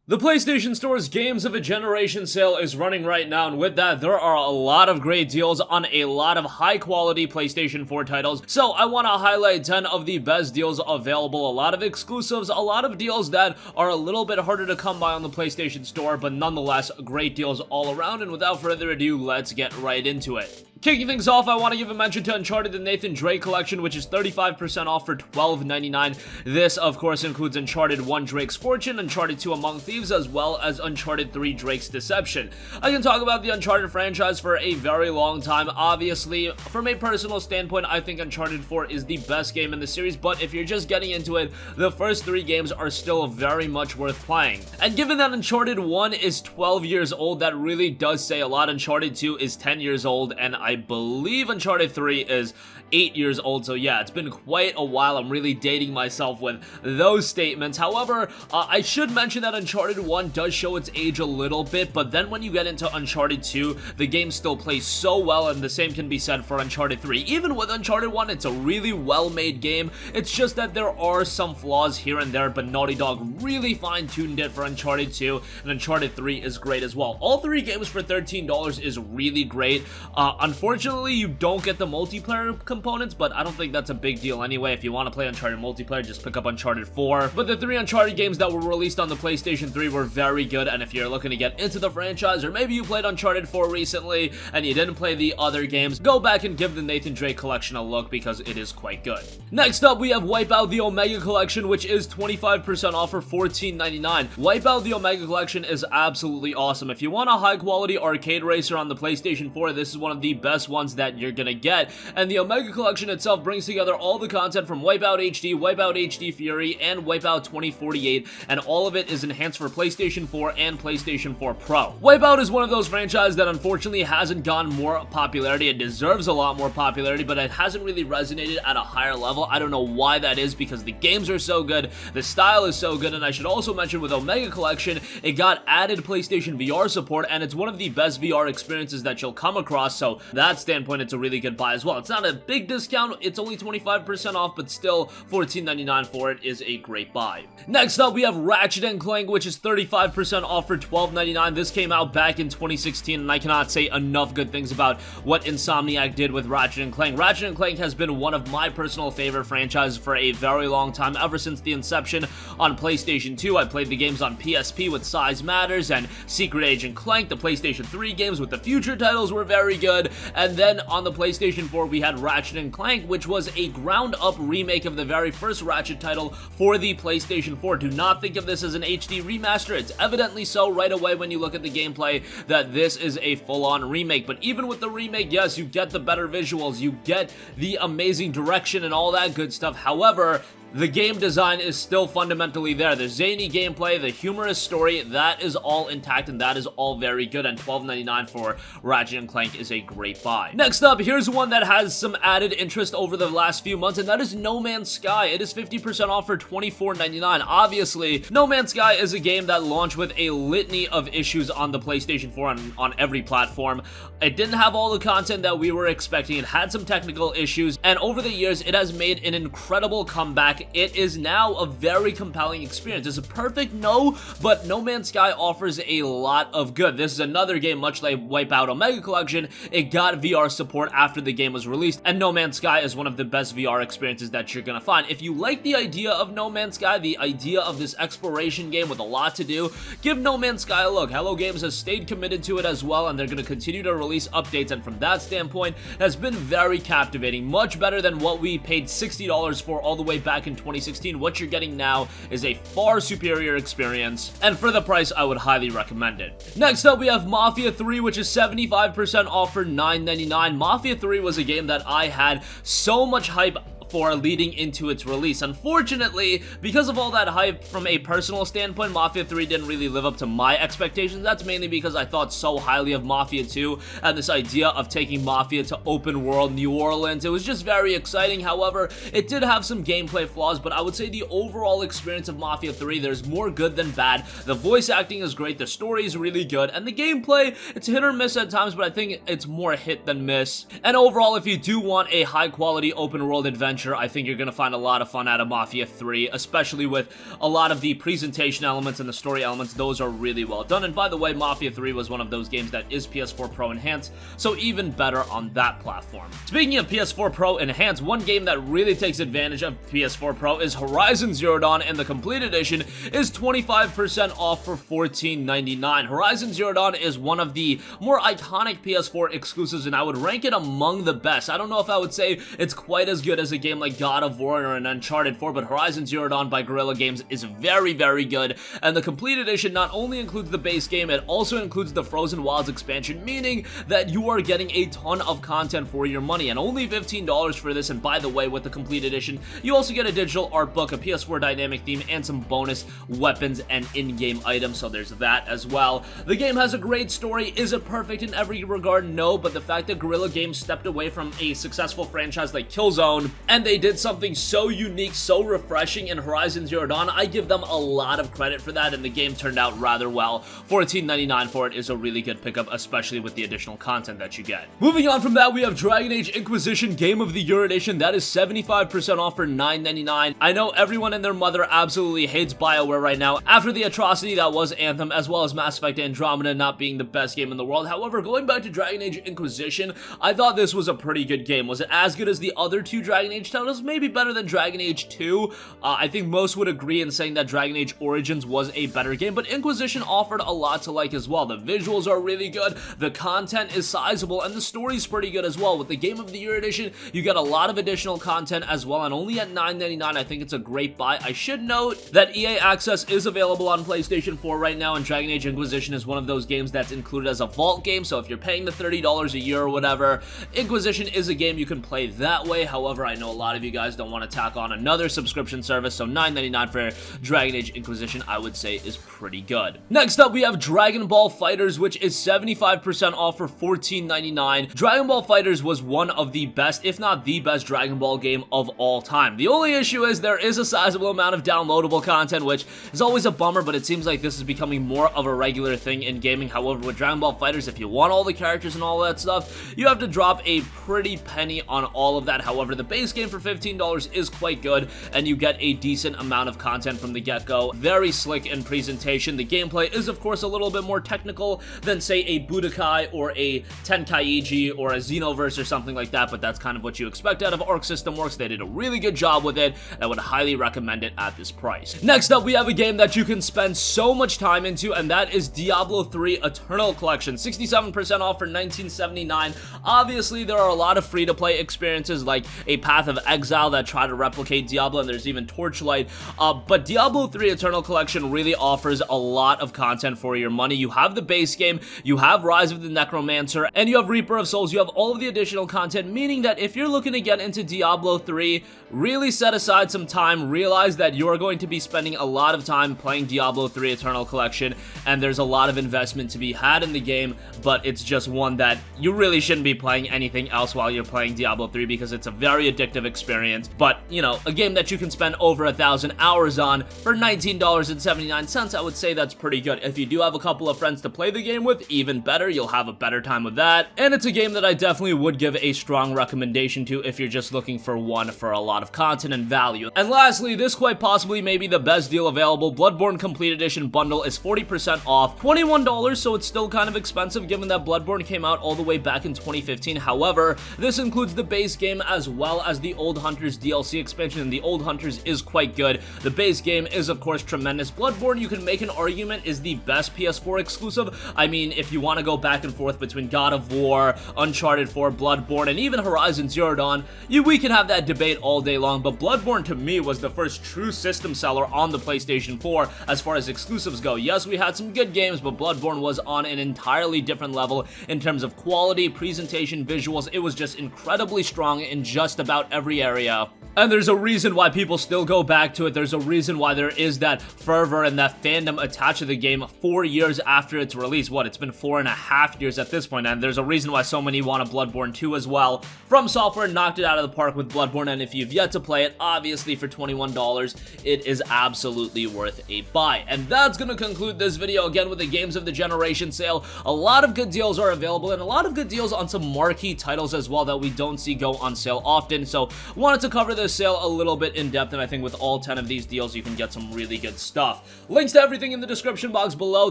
The PlayStation Store's Games of a Generation sale is running right now, and with that, there are a lot of great deals on a lot of high-quality PlayStation 4 titles, so I want to highlight 10 of the best deals available, a lot of exclusives, a lot of deals that are a little bit harder to come by on the PlayStation Store, but nonetheless, great deals all around, and without further ado, let's get right into it. Kicking things off, I want to give a mention to Uncharted the Nathan Drake collection, which is 35% off for $12.99. This, of course, includes Uncharted 1 Drake's Fortune, Uncharted 2 Among Thieves, as well as Uncharted 3 Drake's Deception. I can talk about the Uncharted franchise for a very long time. Obviously, from a personal standpoint, I think Uncharted 4 is the best game in the series, but if you're just getting into it, the first 3 games are still very much worth playing. And given that Uncharted 1 is 12 years old, that really does say a lot. Uncharted 2 is 10 years old, and I believe Uncharted 3 is 8 years old, so yeah, it's been quite a while. I'm really dating myself with those statements. However, I should mention that Uncharted 1 does show its age a little bit, but then when you get into Uncharted 2, the game still plays so well, and the same can be said for Uncharted 3. Even with Uncharted 1, it's a really well-made game. It's just that there are some flaws here and there, but Naughty Dog really fine-tuned it for Uncharted 2, and Uncharted 3 is great as well. All 3 games for $13 is really great. Unfortunately, you don't get the multiplayer components, but I don't think that's a big deal anyway. If you want to play Uncharted multiplayer, just pick up Uncharted 4. But the 3 Uncharted games that were released on the PlayStation 3 were very good, and if you're looking to get into the franchise, or maybe you played Uncharted 4 recently and you didn't play the other games, go back and give the Nathan Drake collection a look because it is quite good. Next up, we have WipEout the Omega collection, which is 25% off for $14.99. WipEout the Omega collection is absolutely awesome. If you want a high-quality arcade racer on the PlayStation 4, this is one of the best ones that you're gonna get, and the Omega collection itself brings together all the content from WipEout HD, WipEout HD Fury, and WipEout 2048, and all of it is enhanced for PlayStation 4 and PlayStation 4 Pro. WipEout is one of those franchises that unfortunately hasn't gotten more popularity. It deserves a lot more popularity, but it hasn't really resonated at a higher level. I don't know why that is, because the games are so good, the style is so good, and I should also mention with Omega collection, it got added PlayStation VR support, and it's one of the best VR experiences that you'll come across, so that standpoint, it's a really good buy as well. It's not a big discount, it's only 25% off, but still $14.99 for it is a great buy. Next up, we have Ratchet Clank, which is 35% off for $12.99. This came out back in 2016, and I cannot say enough good things about what Insomniac did with Ratchet Clank. Ratchet Clank has been one of my personal favorite franchises for a very long time, ever since the inception on PlayStation 2. I played the games on PSP with Size Matters and Secret Agent Clank. The PlayStation 3 games with the future titles were very good, and then on the PlayStation 4 we had Ratchet Clank, which was a ground-up remake of the very first Ratchet title for the PlayStation 4. Do not think of this as an HD remaster. It's evidently so right away when you look at the gameplay that this is a full-on remake, but even with the remake, yes, you get the better visuals, you get the amazing direction and all that good stuff. However, the game design is still fundamentally there. The zany gameplay, the humorous story, that is all intact, and that is all very good, and $12.99 for Ratchet & Clank is a great buy. Next up, here's one that has some added interest over the last few months, and that is No Man's Sky. It is 50% off for $24.99. Obviously, No Man's Sky is a game that launched with a litany of issues on the PlayStation 4 on every platform. It didn't have all the content that we were expecting. It had some technical issues, and over the years, it has made an incredible comeback. It is now a very compelling experience. It's a perfect no, but No Man's Sky offers a lot of good. This is another game, much like WipEout Omega Collection. It got VR support after the game was released, and No Man's Sky is one of the best VR experiences that you're gonna find. If you like the idea of No Man's Sky, the idea of this exploration game with a lot to do, give No Man's Sky a look. Hello Games has stayed committed to it as well, and they're gonna continue to release updates, and from that standpoint, it has been very captivating. Much better than what we paid $60 for all the way back in 2016. What you're getting now is a far superior experience, and for the price, I would highly recommend it. Next up, we have Mafia 3, which is 75% off for $9.99. Mafia 3 was a game that I had so much hype for leading into its release. Unfortunately, because of all that hype from a personal standpoint, Mafia 3 didn't really live up to my expectations. That's mainly because I thought so highly of Mafia 2 and this idea of taking Mafia to open world New Orleans. It was just very exciting. However, it did have some gameplay flaws, but I would say the overall experience of Mafia 3, there's more good than bad. The voice acting is great, the story is really good, and the gameplay, it's hit or miss at times, but I think it's more hit than miss. And overall, if you do want a high quality open world adventure, adventure. I think you're gonna find a lot of fun out of Mafia 3, especially with a lot of the presentation elements and the story elements. Those are really well done. And by the way, Mafia 3 was one of those games that is PS4 Pro enhanced, so even better on that platform. Speaking of PS4 Pro enhanced, one game that really takes advantage of PS4 Pro is Horizon Zero Dawn, and the complete edition is 25% off for $14.99. Horizon Zero Dawn is one of the more iconic PS4 exclusives, and I would rank it among the best. I don't know if I would say it's quite as good as a game like God of War or an Uncharted 4, but Horizon Zero Dawn by Guerrilla Games is very, very good, and the complete edition not only includes the base game, it also includes the Frozen Wilds expansion, meaning that you are getting a ton of content for your money, and only $15 for this. And by the way, with the complete edition, you also get a digital art book, a PS4 dynamic theme, and some bonus weapons and in-game items, so there's that as well. The game has a great story. Is it perfect in every regard? No, but the fact that Guerrilla Games stepped away from a successful franchise like Killzone, and they did something so unique, so refreshing in Horizon Zero Dawn, I give them a lot of credit for that, and the game turned out rather well. $14.99 for it is a really good pickup, especially with the additional content that you get. Moving on from that, we have Dragon Age Inquisition Game of the Year Edition. That is 75% off for $9.99. I know everyone and their mother absolutely hates BioWare right now after the atrocity that was Anthem, as well as Mass Effect Andromeda not being the best game in the world. However, going back to Dragon Age Inquisition, I thought this was a pretty good game. Was it as good as the other two Dragon Age titles? Maybe better than Dragon Age 2. I think most would agree in saying that Dragon Age Origins was a better game, but Inquisition offered a lot to like as well. The visuals are really good, the content is sizable, and the story's pretty good as well. With the Game of the Year Edition, you get a lot of additional content as well, and only at $9.99, I think it's a great buy. I should note that EA Access is available on PlayStation 4 right now, and Dragon Age Inquisition is one of those games that's included as a vault game, so if you're paying the $30 a year or whatever, Inquisition is a game you can play that way. However, I know a lot of you guys don't want to tack on another subscription service, so $9.99 for Dragon Age Inquisition, I would say, is pretty good. Next up, we have Dragon Ball FighterZ, which is 75% off for $14.99. Dragon Ball FighterZ was one of the best, if not the best, Dragon Ball game of all time. The only issue is there is a sizable amount of downloadable content, which is always a bummer, but it seems like this is becoming more of a regular thing in gaming. However, with Dragon Ball FighterZ, if you want all the characters and all that stuff, you have to drop a pretty penny on all of that. However, the base game for $15 is quite good, and you get a decent amount of content from the get-go. Very slick in presentation. The gameplay is, of course, a little bit more technical than, say, a Budokai or a Tenkaichi or a Xenoverse or something like that, but that's kind of what you expect out of Arc System Works. They did a really good job with it, and I would highly recommend it at this price. Next up, we have a game that you can spend so much time into, and that is Diablo 3 Eternal Collection. 67% off for $19.79. Obviously, there are a lot of free-to-play experiences like a Path of Exile that try to replicate Diablo, and there's even Torchlight, but Diablo 3 Eternal Collection really offers a lot of content for your money. You have the base game, you have Rise of the Necromancer, and you have Reaper of Souls. You have all of the additional content, meaning that if you're looking to get into Diablo 3, really set aside some time, realize that you're going to be spending a lot of time playing Diablo 3 Eternal Collection, and there's a lot of investment to be had in the game, but it's just one that you really shouldn't be playing anything else while you're playing Diablo 3 because it's a very addictive experience. But, you know, a game that you can spend over 1,000 hours on for $19.79, I would say that's pretty good. If you do have a couple of friends to play the game with, even better, you'll have a better time with that. And it's a game that I definitely would give a strong recommendation to if you're just looking for one for a lot of content and value. And lastly, this quite possibly may be the best deal available. Bloodborne Complete Edition bundle is 40% off, $21, so it's still kind of expensive given that Bloodborne came out all the way back in 2015. However, this includes the base game as well as the Old Hunters DLC expansion, and the Old Hunters is quite good. The base game is, of course, tremendous. Bloodborne, you can make an argument, is the best PS4 exclusive. I mean, if you want to go back and forth between God of War, Uncharted 4, Bloodborne, and even Horizon Zero Dawn, we can have that debate all day long, but Bloodborne to me was the first true system seller on the PlayStation 4 as far as exclusives go. Yes, we had some good games, but Bloodborne was on an entirely different level in terms of quality, presentation, visuals. It was just incredibly strong in just about every area. And there's a reason why people still go back to it. There's a reason why there is that fervor and that fandom attached to the game 4 years after its release. What, it's been 4.5 years at this point, and there's a reason why so many want a Bloodborne 2 as well. From Software knocked it out of the park with Bloodborne, and if you've yet to play it, obviously for $21, it is absolutely worth a buy. And that's going to conclude this video, again, with the Games of the Generation sale. A lot of good deals are available, and a lot of good deals on some marquee titles as well that we don't see go on sale often, so wanted to cover this this sale a little bit in depth, and I think with all 10 of these deals, you can get some really good stuff. Links to everything in the description box below.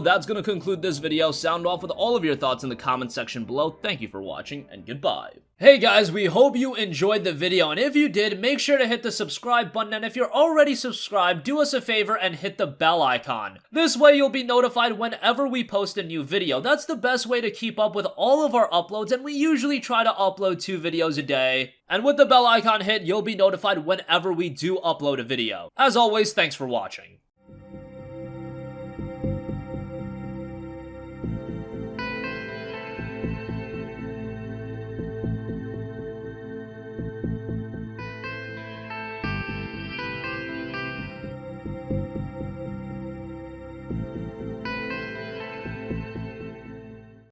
That's going to conclude this video. Sound off with all of your thoughts in the comment section below. Thank you for watching, and goodbye. Hey guys, we hope you enjoyed the video, and if you did, make sure to hit the subscribe button, and if you're already subscribed, do us a favor and hit the bell icon. This way you'll be notified whenever we post a new video. That's the best way to keep up with all of our uploads, and we usually try to upload 2 videos a day. And with the bell icon hit, you'll be notified whenever we do upload a video. As always, thanks for watching.